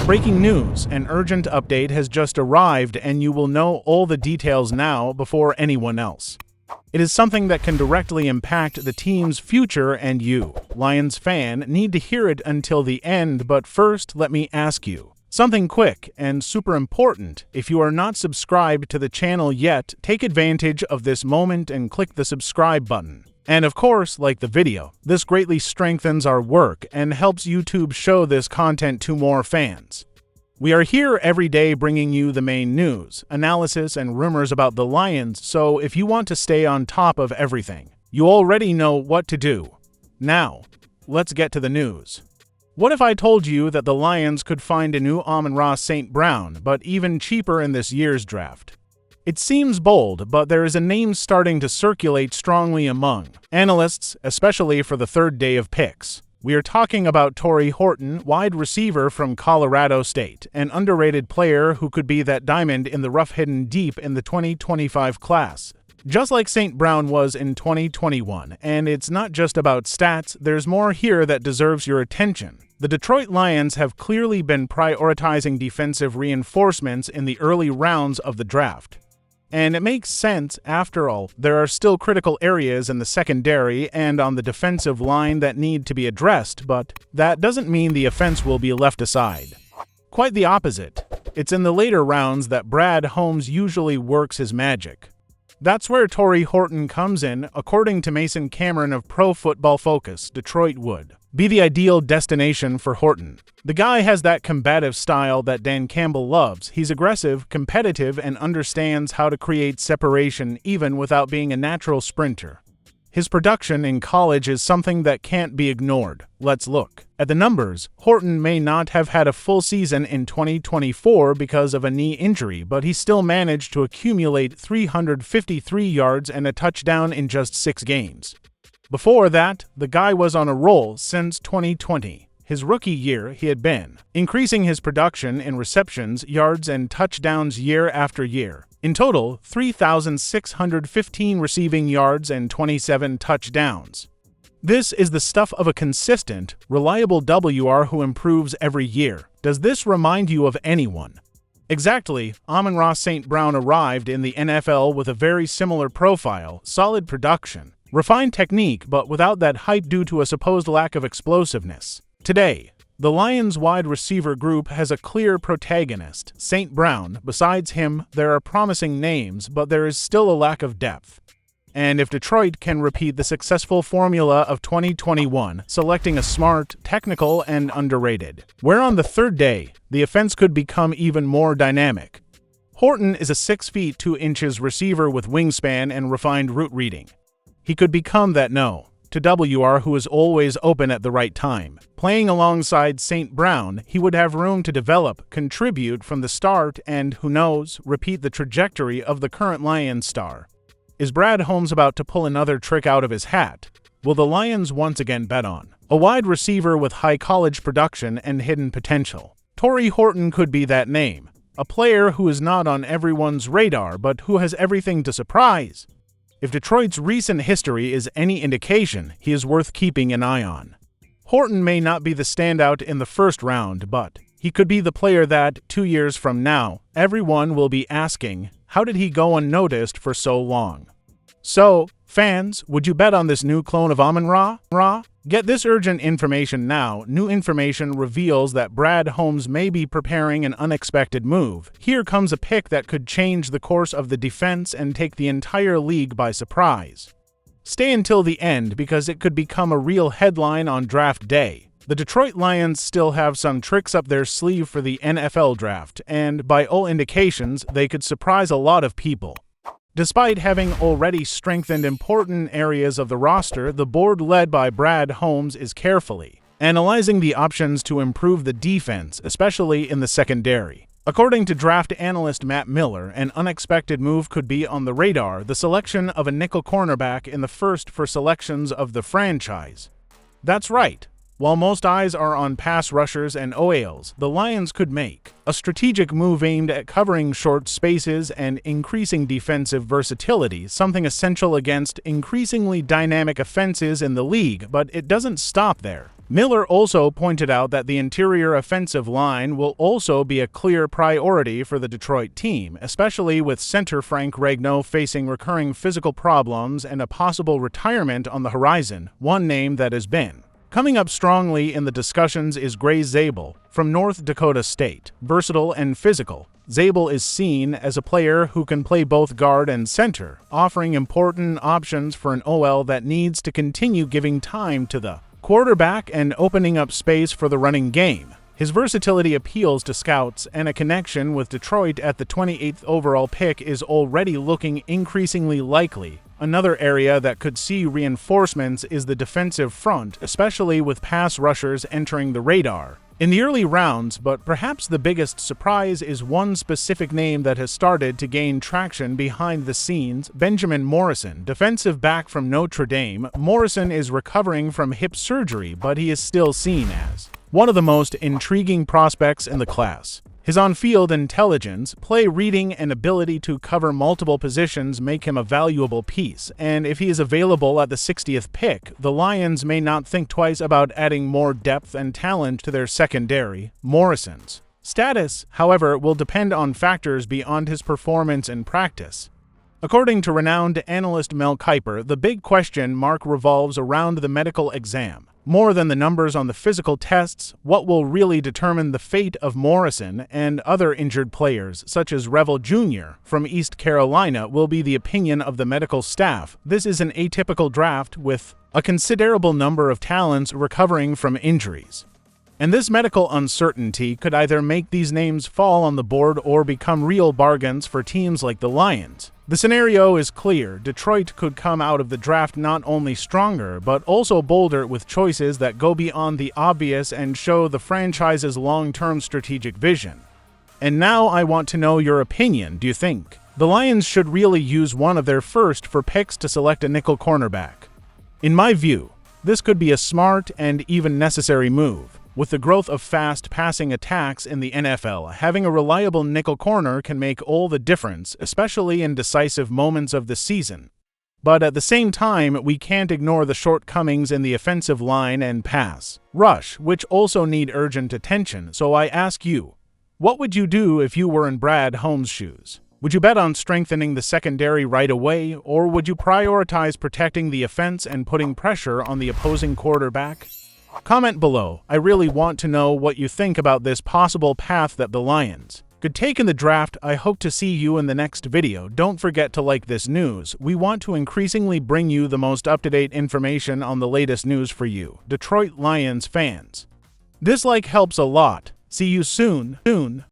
Breaking news, an urgent update has just arrived and you will know all the details now before anyone else. It is something that can directly impact the team's future and you, Lions fan, need to hear it until the end, but first let me ask you something quick and super important. If you are not subscribed to the channel yet, take advantage of this moment and click the subscribe button. And of course, like the video. This greatly strengthens our work and helps YouTube show this content to more fans. We are here every day bringing you the main news, analysis, and rumors about the Lions, so if you want to stay on top of everything, you already know what to do. Now, let's get to the news. What if I told you that the Lions could find a new Amon-Ra St. Brown, but even cheaper in this year's draft? It seems bold, but there is a name starting to circulate strongly among analysts, especially for the third day of picks. We are talking about Torrey Horton, wide receiver from Colorado State, an underrated player who could be that diamond in the rough hidden deep in the 2025 class. Just like St. Brown was in 2021, and it's not just about stats, there's more here that deserves your attention. The Detroit Lions have clearly been prioritizing defensive reinforcements in the early rounds of the draft. And it makes sense, after all, there are still critical areas in the secondary and on the defensive line that need to be addressed, but that doesn't mean the offense will be left aside. Quite the opposite. It's in the later rounds that Brad Holmes usually works his magic. That's where Torrey Horton comes in. According to Mason Cameron of Pro Football Focus, Detroit would be the ideal destination for Horton. The guy has that combative style that Dan Campbell loves. He's aggressive, competitive, and understands how to create separation even without being a natural sprinter. His production in college is something that can't be ignored. Let's look at the numbers. Horton may not have had a full season in 2024 because of a knee injury, but he still managed to accumulate 353 yards and a touchdown in just 6 games. Before that, the guy was on a roll since 2020. His rookie year, he had been increasing his production in receptions, yards, and touchdowns year after year. In total, 3,615 receiving yards and 27 touchdowns. This is the stuff of a consistent, reliable WR who improves every year. Does this remind you of anyone? Exactly. Amon-Ra St. Brown arrived in the NFL with a very similar profile, solid production, refined technique, but without that hype due to a supposed lack of explosiveness. Today, the Lions wide receiver group has a clear protagonist, St. Brown. Besides him, there are promising names, but there is still a lack of depth. And if Detroit can repeat the successful formula of 2021, selecting a smart, technical, and underrated, where on the third day, the offense could become even more dynamic. Horton is a 6 feet 2 inches receiver with wingspan and refined route reading. He could become that to WR who is always open at the right time. Playing alongside St. Brown, he would have room to develop, contribute from the start, and, who knows, repeat the trajectory of the current Lions star. Is Brad Holmes about to pull another trick out of his hat? Will the Lions once again bet on a wide receiver with high college production and hidden potential? Torrey Horton could be that name, a player who is not on everyone's radar but who has everything to surprise. If Detroit's recent history is any indication, he is worth keeping an eye on. Horton may not be the standout in the first round, but he could be the player that, 2 years from now, everyone will be asking, how did he go unnoticed for so long? So, fans, would you bet on this new clone of Amon-Ra? Get this urgent information now. New information reveals that Brad Holmes may be preparing an unexpected move. Here comes a pick that could change the course of the defense and take the entire league by surprise. Stay until the end because it could become a real headline on draft day. The Detroit Lions still have some tricks up their sleeve for the NFL draft, and by all indications, they could surprise a lot of people. Despite having already strengthened important areas of the roster, the board led by Brad Holmes is carefully analyzing the options to improve the defense, especially in the secondary. According to draft analyst Matt Miller, an unexpected move could be on the radar, the selection of a nickel cornerback in the first for selections of the franchise. That's right. While most eyes are on pass rushers and OALs, the Lions could make a strategic move aimed at covering short spaces and increasing defensive versatility, something essential against increasingly dynamic offenses in the league, but it doesn't stop there. Miller also pointed out that the interior offensive line will also be a clear priority for the Detroit team, especially with center Frank Regno facing recurring physical problems and a possible retirement on the horizon. One name that has been coming up strongly in the discussions is Gray Zabel from North Dakota State. Versatile and physical, Zabel is seen as a player who can play both guard and center, offering important options for an OL that needs to continue giving time to the quarterback and opening up space for the running game. His versatility appeals to scouts, and a connection with Detroit at the 28th overall pick is already looking increasingly likely. Another area that could see reinforcements is the defensive front, especially with pass rushers entering the radar in the early rounds, but perhaps the biggest surprise is one specific name that has started to gain traction behind the scenes: Benjamin Morrison, defensive back from Notre Dame. Morrison is recovering from hip surgery, but he is still seen as one of the most intriguing prospects in the class. His on-field intelligence, play reading, and ability to cover multiple positions make him a valuable piece, and if he is available at the 60th pick, the Lions may not think twice about adding more depth and talent to their secondary. Morrison's status, however, will depend on factors beyond his performance in practice. According to renowned analyst Mel Kiper, the big question mark revolves around the medical exam. More than the numbers on the physical tests, what will really determine the fate of Morrison and other injured players, such as Revel Jr. from East Carolina, will be the opinion of the medical staff. This is an atypical draft with a considerable number of talents recovering from injuries. And this medical uncertainty could either make these names fall on the board or become real bargains for teams like the Lions. The scenario is clear. Detroit could come out of the draft not only stronger, but also bolder with choices that go beyond the obvious and show the franchise's long-term strategic vision. And now I want to know your opinion. Do you think the Lions should really use one of their first four picks to select a nickel cornerback? In my view, this could be a smart and even necessary move. With the growth of fast passing attacks in the NFL, having a reliable nickel corner can make all the difference, especially in decisive moments of the season. But at the same time, we can't ignore the shortcomings in the offensive line and pass rush, which also need urgent attention. So I ask you, what would you do if you were in Brad Holmes' shoes? Would you bet on strengthening the secondary right away, or would you prioritize protecting the offense and putting pressure on the opposing quarterback? Comment below. I really want to know what you think about this possible path that the Lions could take in the draft. I hope to see you in the next video. Don't forget to like this news. We want to increasingly bring you the most up-to-date information on the latest news for you, Detroit Lions fans. This like helps a lot. See you soon.